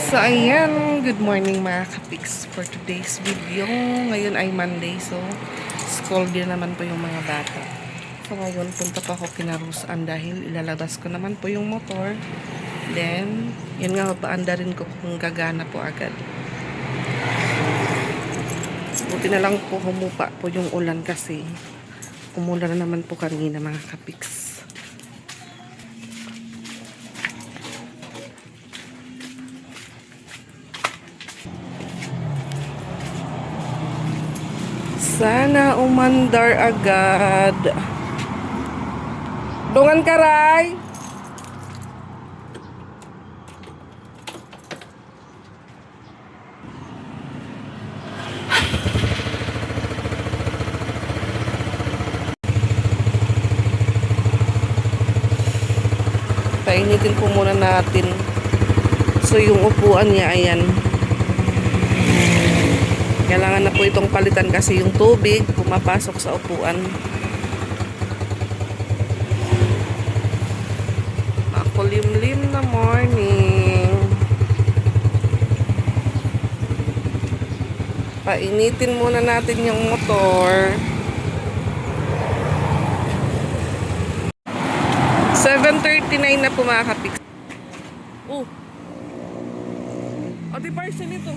So ayan, good morning mga kapiks for today's video. Ngayon ay Monday, so school din naman po yung mga bata. So ngayon punta pa ako kinarusan dahil ilalabas ko naman po yung motor. Then, yun nga, paanda rin ko kung gagana po agad. Buti na lang po humupa po yung ulan kasi umulan na naman po kanina mga kapiks. Sana umandar agad. Dungan karay. Painitin po muna natin. So yung upuan niya, ayan. Kailangan na po itong palitan kasi yung tubig pumapasok sa upuan. Makulimlim na morning. Painitin muna natin yung motor. 7:39 na po mga kapiks. Oh. O di parcel ito.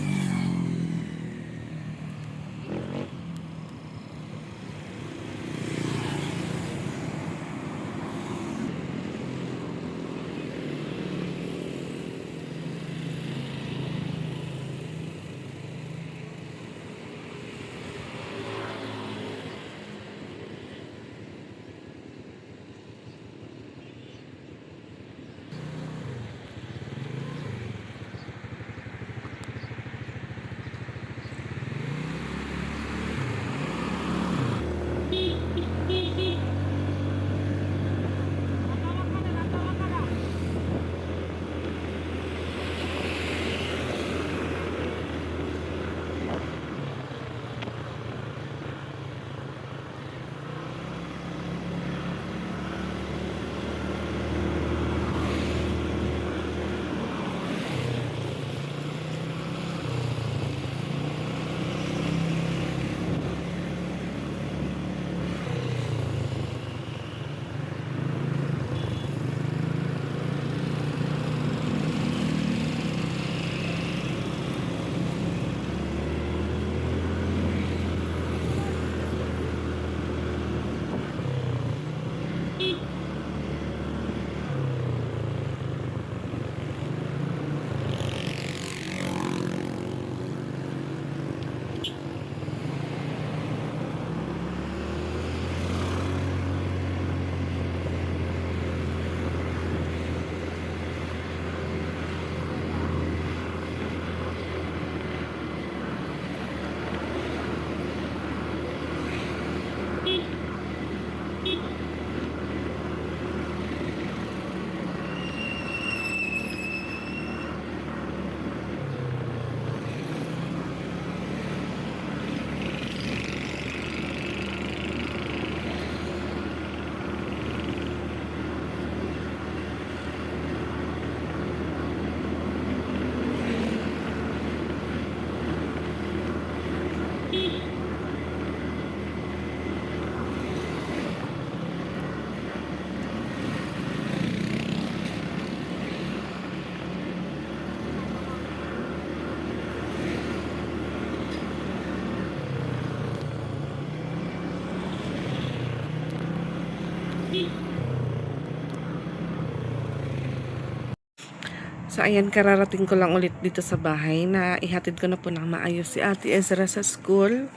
So ayan, kararating ko lang ulit dito sa bahay na ihatid ko na po ng maayos si Ate Ezra sa school.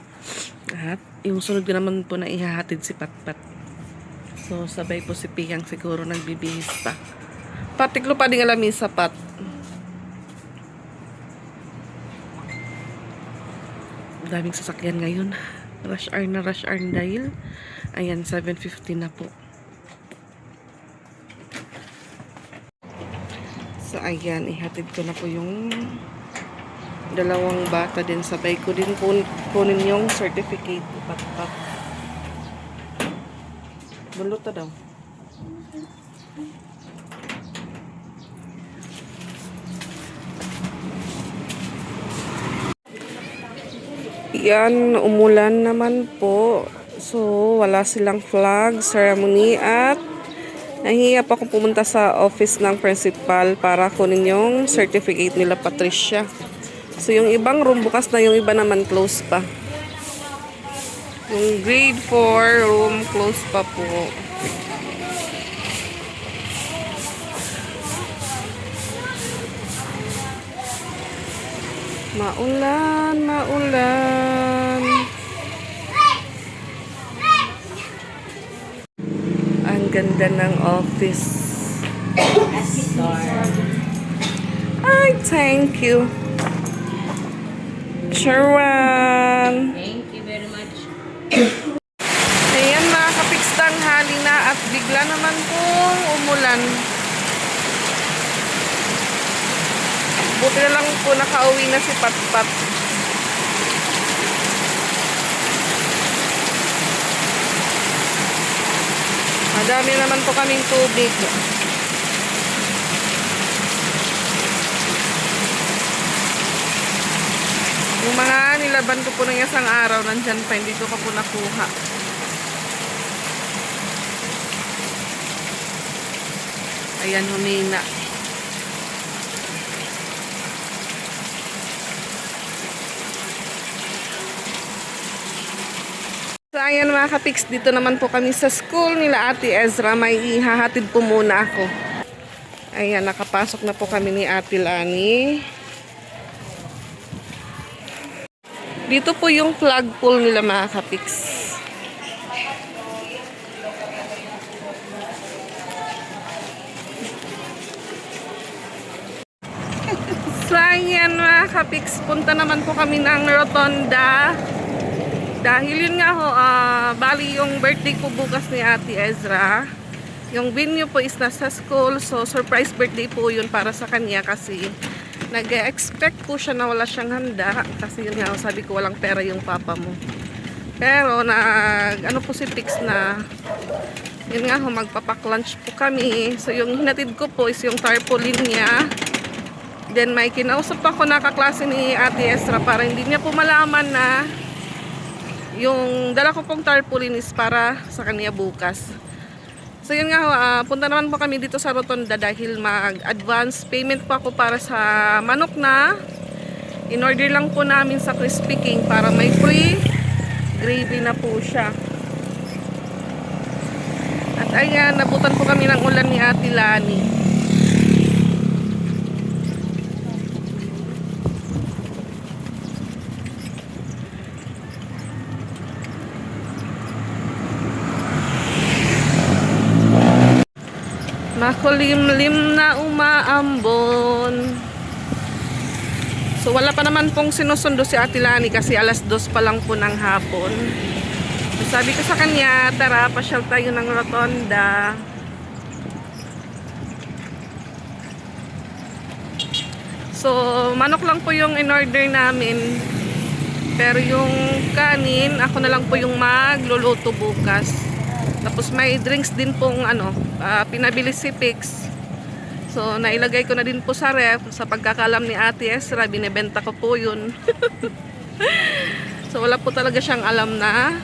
At yung sunod ko naman po na ihahatid si Patpat. So sabay po si Piyang siguro nagbibihis pa. Patiklo pa din alamin sa Pat. Daming sasakyan ngayon. Rush hour na rush hour dahil. Ayan, 7:50 na po. So ayan, ihatid ko na po yung dalawang bata din. Sabay ko din kunin yung certificate. Pat. Bulot na daw. Yan, umulan naman po. So, wala silang flag ceremony at nahihiya pa akong pumunta sa office ng principal para kunin yung certificate nila Patricia. So, yung ibang room bukas na, yung iba naman close pa. Yung grade 4 room close pa po. Maulan, maulan. Ang ganda ng office. Ay, thank you. Sharon. Thank you very much. Ayan, mga kapiks, tanghali na at bigla naman pong umulan. Buti na lang po nakauwi na si Patpat. Madami naman po kaming tubig. Yung mga nilaban ko po ng isang araw, nandyan pa, hindi ko pa po nakuha. Ayan, humina. So, ayan mga kapiks, dito naman po kami sa school nila Ate Ezra. May ihahatid po muna ako. Ayan, nakapasok na po kami ni Ate Lani. Dito po yung flagpole nila mga kapiks. So, ayan mga kapiks, punta naman po kami ng Rotonda. Dahil yun nga ho, bali yung birthday po bukas ni Ate Ezra. Yung venue po is nasa school, so surprise birthday po yun para sa kanya kasi nag-expect po siya na wala siyang handa. Kasi yun nga, sabi ko walang pera yung papa mo. Pero ano po si Pix na, yun nga ho, magpapak-lunch po kami. So yung hinatid ko po is yung tarpaulin niya. Then may kinausap ako na kaklase ni Ate Ezra para hindi niya po malaman na yung dala ko pong tarpaulin is para sa kanya bukas. So yun nga, punta naman po kami dito sa Rotonda dahil mag-advance payment po ako para sa manok na in-order lang po namin sa Crispy King para may free gravy na po siya. At ayan, nabutan po kami ng ulan ni Ate Lani. Makulimlim na umaambon. So wala pa naman pong sinusundo si Ate Lani kasi alas 2 pa lang po ng hapon. So, sabi ko sa kanya, tara pasyal tayo ng Rotonda. So manok lang po yung in-order namin. Pero yung kanin, ako na lang po yung magluluto bukas. Tapos may drinks din pong pinabili si Pix. So nailagay ko na din po sa ref. Sa pagkakalam ni Ate Ezra, binebenta ko po yun. So wala po talaga siyang alam na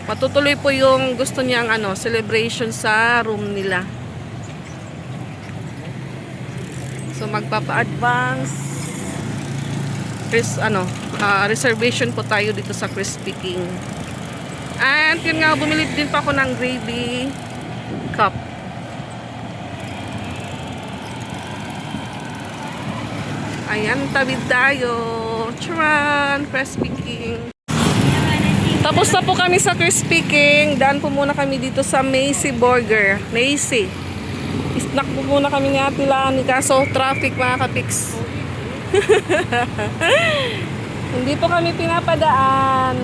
matutuloy po yung gusto niyang celebration sa room nila. So magpapa-advance reservation po tayo dito sa Crispy King. And yun nga, bumili din pa ako ng gravy cup. Ayan, tawid tayo. Charan, Crispy King. Tapos na po kami sa Crispy King. Daan po muna kami dito sa Macy Burger. Macy. Snack po muna kami ni Ate Lani. Kaso traffic mga kapiks. Hindi po kami pinapadaan.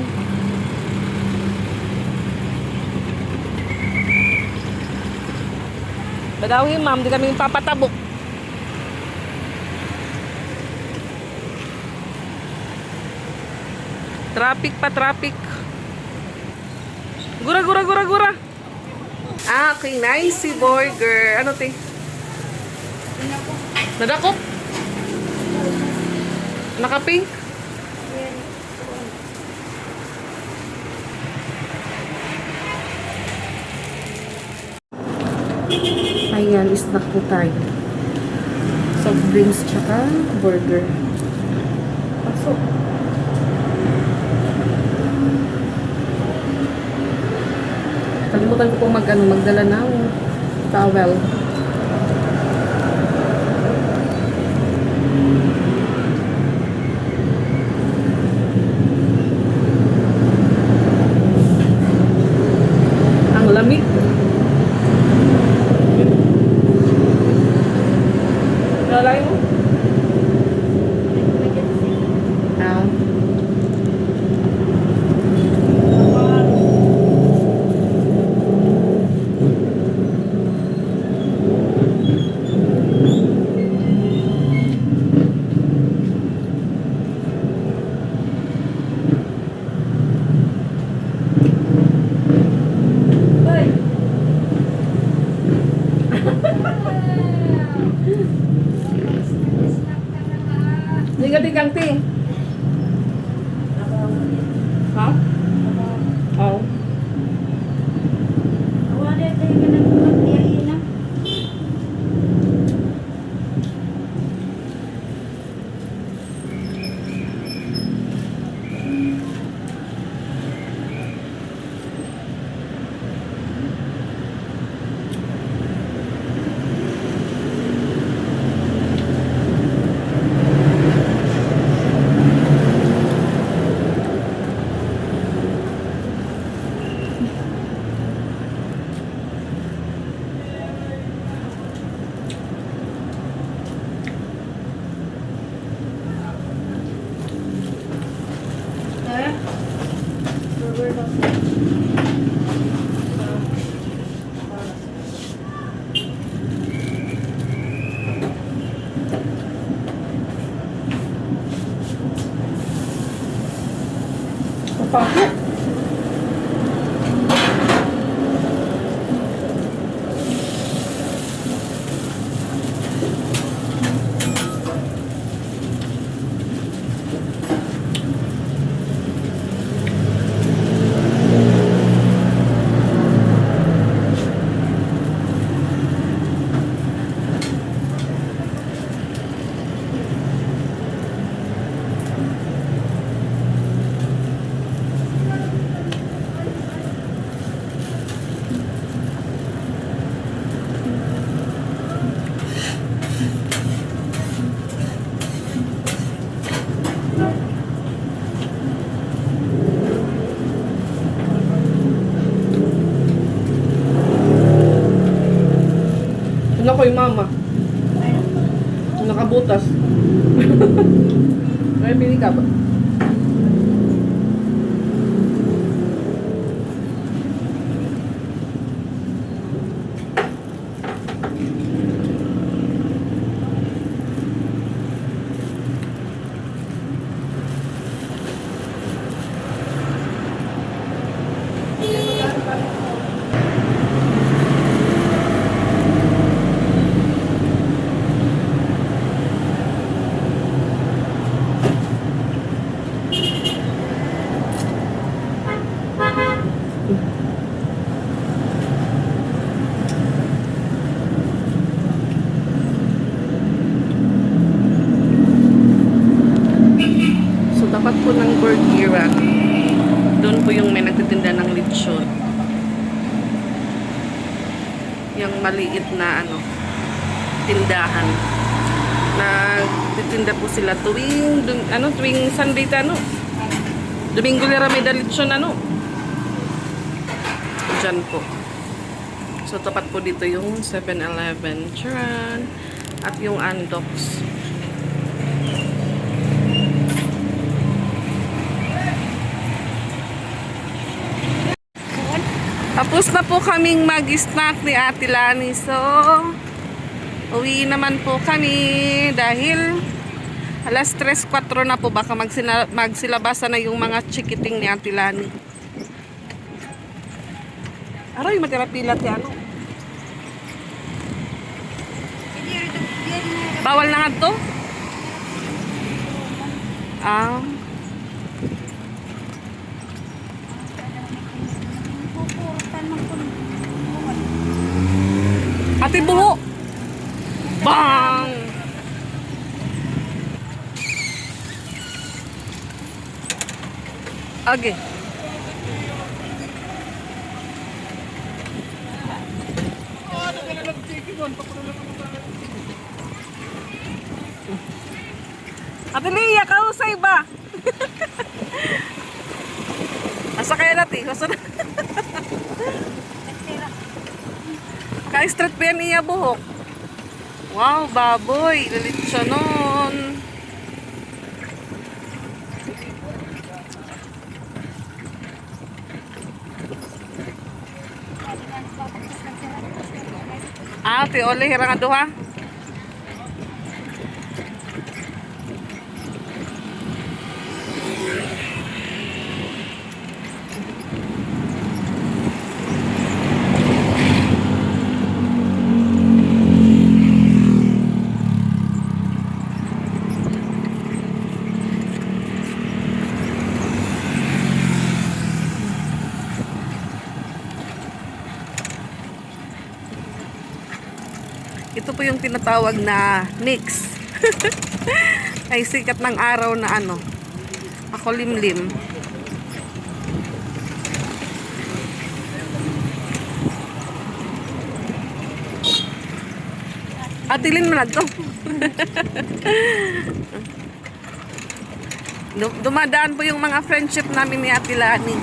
Badawi ma'am, di kami papatabok. Traffic pa, traffic. Gura, gura, gura, gura. Okay, nice burger. Ano te? Nadakop? Naka-pink? Ayan, snack po tayo. Soft drinks tsaka burger. Pasok. Kalimutan ko po magdala ng towel. Ang lamig. Lalay mo? Ah. Tigang ting. Ha? Oh. Papakit. Ano ko yung mama? Nakabutas. May bili ka ba? Tapat po ng Borgira, doon po yung may nagtitinda ng lechon. Yung maliit na tindahan. Nagtitinda po sila tuwing Sunday Domingo de Rameda lechon Diyan po. So tapat po dito yung 7-Eleven, Charan, at yung Andox. Tapos na po kaming mag-snack ni Ate Lani. So, uwi naman po kami dahil alas 3-4 na po. Baka magsilabasan na yung mga chikiting ni Ate Lani. Aray, matira pila si Bawal na nga to? Ate buho. Bang! Okay. Ate Lia, kausay ba? Asa kaya natin? Asa na? Ka-straight pa yan iya buhok. Wow, baboy. Lalit siya nun. Ate, ole, hirang ado ha? Ito po yung tinatawag na mix. Ay sikat ng araw na ano. Ako limlim. Atilin mo na to. Dumadaan po yung mga friendship namin ni Ate Lani.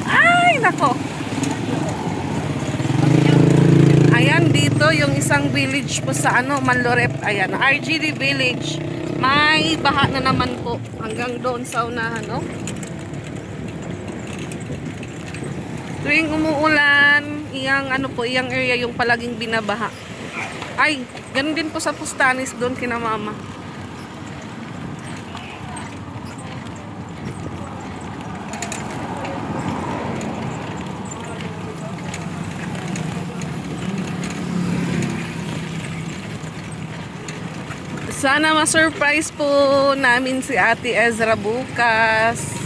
Ay, nako. Ayan, dito yung isang village po sa ano, Manlorep. Ayan, RGD Village. May baha na naman po hanggang doon sa unahan, no? Tuwing umuulan, iyang ano po, iyang area yung palaging binabaha. Ay, ganun din po sa Pustanis doon kina mama. Sana ma-surprise po namin si Ate Ezra bukas.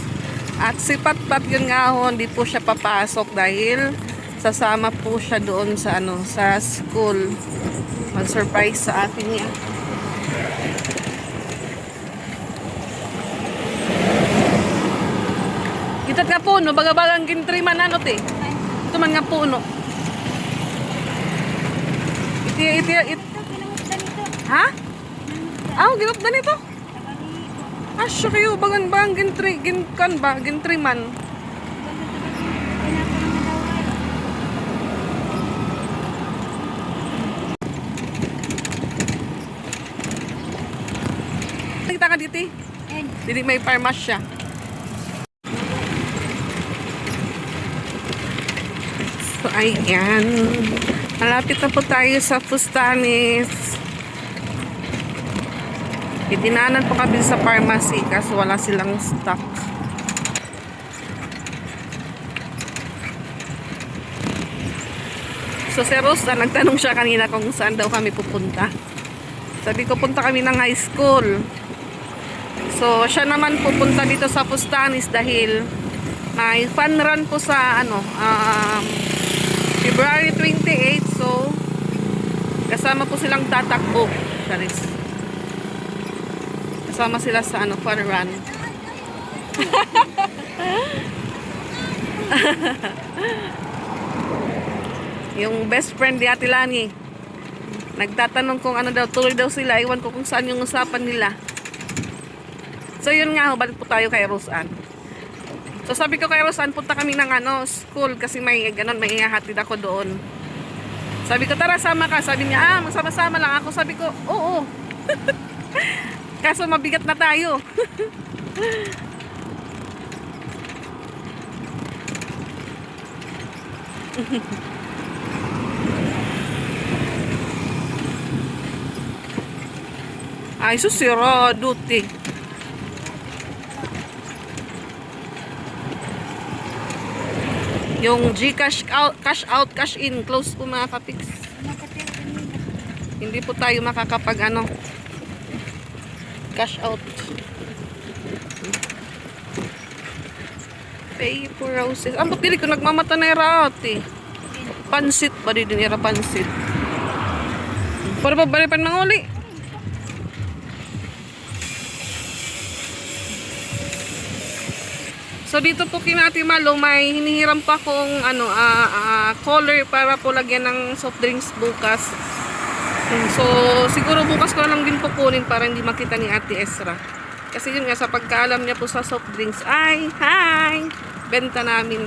At si Patpat yun nga ho, hindi po siya papasok dahil sasama po siya doon sa ano, sa school. Mag-surprise sa atin niya. Itat nga puno, bagabagang gintriman ano te. Ito man nga puno. Ha? Ah, ginot na nito. Asya kayo, bagan ba ang ginkan ba? Gintriman. Kita ka dito eh. Dili may farmasya. So, ayan. Malapit na po tayo sa Pustanis. Idinaanan po kami sa pharmacy kasi wala silang stock. So si Rosa, nagtanong siya kanina kung saan daw kami pupunta. Sabi ko, punta kami ng high school. So siya naman pupunta dito sa Pustanis dahil may fun run po sa ano, February 28. So kasama po silang tatakbo. Charis. Kasama sila sa ano, fun run. Yung best friend ni Ate Lani nagtatanong kung ano daw, tuloy daw sila. Iwan ko kung saan yung usapan nila. So yun nga, balik po tayo kay Roseanne. So sabi ko kay Roseanne, punta kami ng ano, school kasi may ganon, may ihahatid ako doon. Sabi ko, tara sama ka. Sabi niya, magsama-sama lang ako. Sabi ko, oo. Kaso mabigat na tayo. Ay, susirado, te. Yung Gcash out, cash out, cash in, close po mga kapiks. Hindi po tayo makakapag ano, cash out. Pay for roses. Ang pagpili ko, nagmamata na yung route eh. Pansit pa din nira pansit. Para pabalipan manguli. So dito po kina Ate Malo, may hinihiram pa kong color para po lagyan ng soft drinks bukas. So siguro bukas ko na lang din po kunin para hindi makita ni Ate Ezra. Kasi yun nga, sa pagkaalam niya po sa soft drinks, ay, hi! Benta namin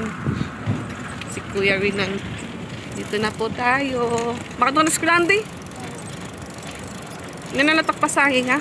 si Kuya Rinan. Dito na po tayo. Bakit doon na si Kulandy? Nananatak pasahe ha?